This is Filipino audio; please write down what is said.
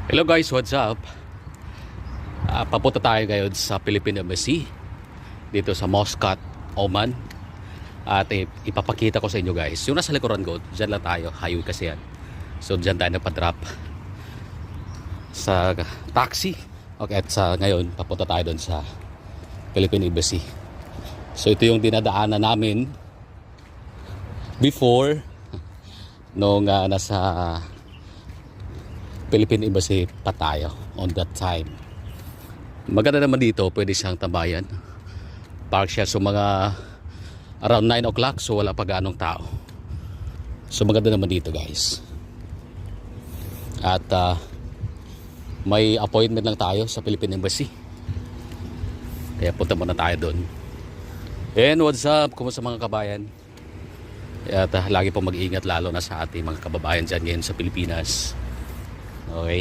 Hello guys, what's up? Papunta tayo ngayon sa Philippine Embassy dito sa Muscat, Oman. At ipapakita ko sa inyo guys. Yung nasa likuran ko, dyan lang tayo. Highway kasi yan. So dyan tayo nagpa-drop sa taxi. Okay, at ngayon papunta tayo doon sa Philippine Embassy. So ito yung dinadaanan namin before nung nasa Philippine Embassy pa tayo on that time. Maganda naman dito, pwede siyang tambayan. Park siya so mga around 9 o'clock, so wala pa gaanong tao. So maganda naman dito guys. At may appointment lang tayo sa Philippine Embassy. Kaya punta muna tayo doon. And what's up? Kumusta mga kabayan? At lagi po mag-iingat lalo na sa ating mga kababayan dyan ngayon sa Pilipinas. Okay.